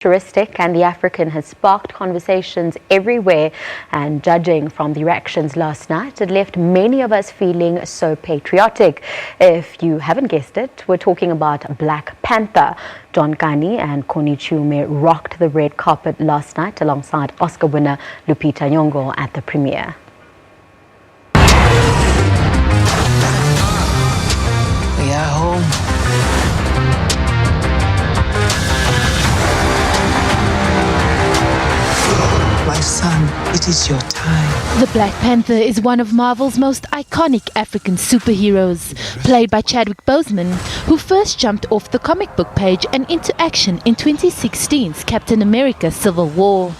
Futuristic and the African has sparked conversations everywhere, and judging from the reactions last night, it left many of us feeling so patriotic. If you haven't guessed it, we're talking about Black Panther. Kani and Connie Chiume rocked the red carpet last night alongside Oscar winner Lupita N'yongo at the premiere. We are home. My son, it is your time. The Black Panther is one of Marvel's most iconic African superheroes, played by Chadwick Boseman, who first jumped off the comic book page and into action in 2016's Captain America: Civil War.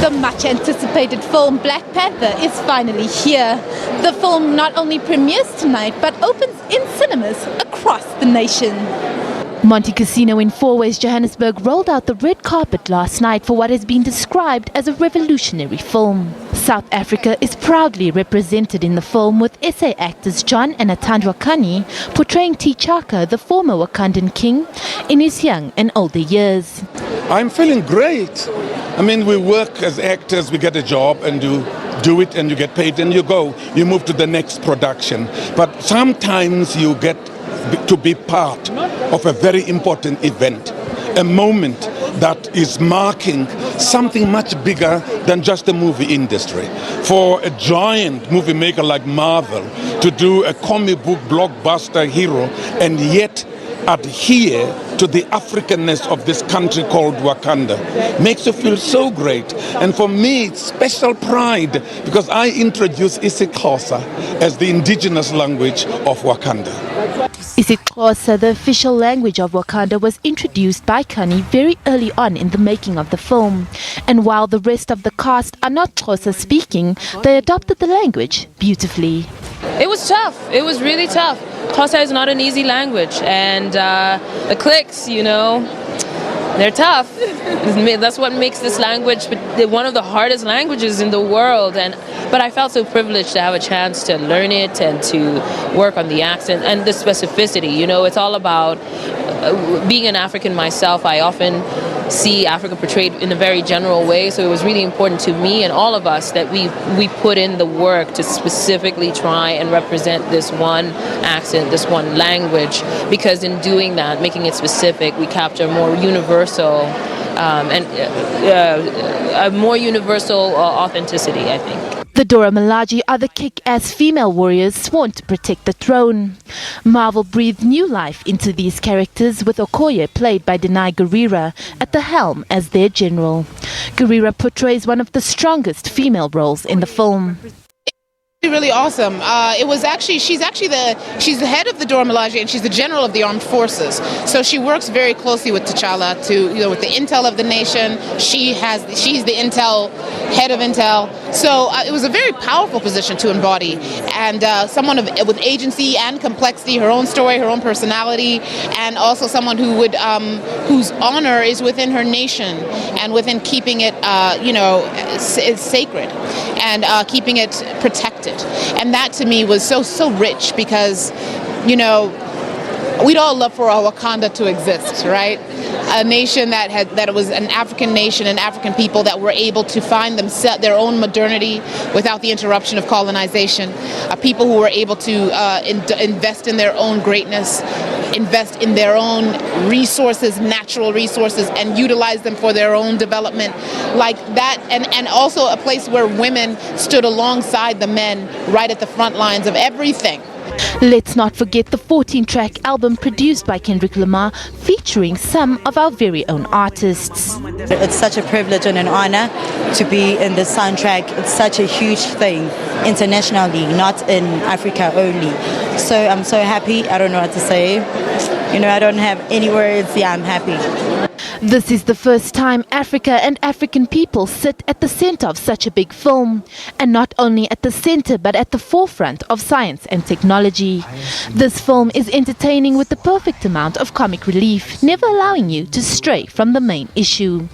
The much-anticipated film Black Panther is finally here. The film not only premieres tonight, but opens in cinemas across the nation. Monte Casino in Fourways, Johannesburg rolled out the red carpet last night for what has been described as a revolutionary film. South Africa is proudly represented in the film, with SA actors John and Kani portraying T'Chaka, the former Wakandan king, in his young and older years. I'm feeling great. I mean, we work as actors, we get a job and do it and you get paid and you go. You move to the next production. But sometimes you get to be part of a very important event, a moment that is marking something much bigger than just the movie industry. For a giant movie maker like Marvel to do a comic book blockbuster hero and yet adhere to the Africanness of this country called Wakanda makes you feel so great. And for me, it's special pride because I introduced isiXhosa as the indigenous language of Wakanda. isiXhosa, the official language of Wakanda, was introduced by Kani very early on in the making of the film. And while the rest of the cast are not Xhosa speaking, they adopted the language beautifully. It was tough. It was really tough. Xhosa is not an easy language, and the clicks, they're tough. That's what makes this language one of the hardest languages in the world. But I felt so privileged to have a chance to learn it and to work on the accent and the specificity. It's all about being an African myself. I often see Africa portrayed in a very general way, so it was really important to me and all of us that we put in the work to specifically try and represent this one accent, this one language, because in doing that, making it specific, we capture more universal a more universal authenticity, I think. The Dora Milaje are the kick-ass female warriors sworn to protect the throne. Marvel breathed new life into these characters, with Okoye, played by Denai Guerrera, at the helm as their general. Guerrera portrays one of the strongest female roles in the film. Really awesome. She's the head of the Dora Milaje, and she's the general of the armed forces. So she works very closely with T'Challa with the intel of the nation. She's the intel head of intel. So it was a very powerful position to embody, and someone with agency and complexity, her own story, her own personality, and also someone whose honor is within her nation and within keeping it sacred and keeping it protected. And that to me was so rich, because we'd all love for a Wakanda to exist, right? A nation that was an African nation and African people that were able to find their own modernity without the interruption of colonization. A people who were able to invest in their own greatness, invest in their own resources, natural resources, and utilize them for their own development, like that, and also a place where women stood alongside the men right at the front lines of everything. Let's not forget the 14-track album produced by Kendrick Lamar, featuring some of our very own artists. It's such a privilege and an honor to be in the soundtrack. It's such a huge thing internationally, not in Africa only. So I'm so happy. I don't know what to say. I don't have any words. Yeah, I'm happy. This is the first time Africa and African people sit at the center of such a big film, and not only at the center but at the forefront of science and technology. This film is entertaining with the perfect amount of comic relief, never allowing you to stray from the main issue.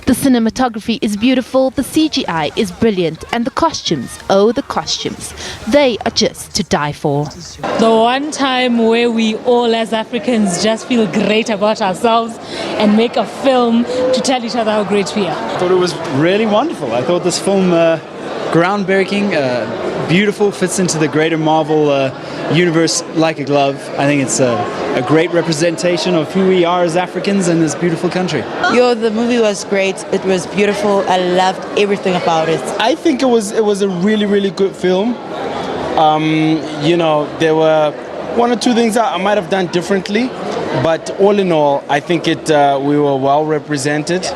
The cinematography is beautiful, the CGI is brilliant, and the costumes, oh the costumes, they are just to die for. The one time where we all as Africans just feel great about ourselves and make a film to tell each other how great we are. I thought it was really wonderful. I thought this film groundbreaking, beautiful, fits into the greater Marvel universe like a glove. I think it's a great representation of who we are as Africans in this beautiful country. The movie was great. It was beautiful. I loved everything about it. I think it was a really, really good film. There were one or two things that I might have done differently, but all in all, I think we were well represented,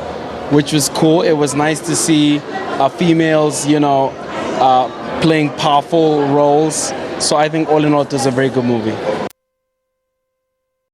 which was cool. It was nice to see females, playing powerful roles. So I think all in all, it was a very good movie.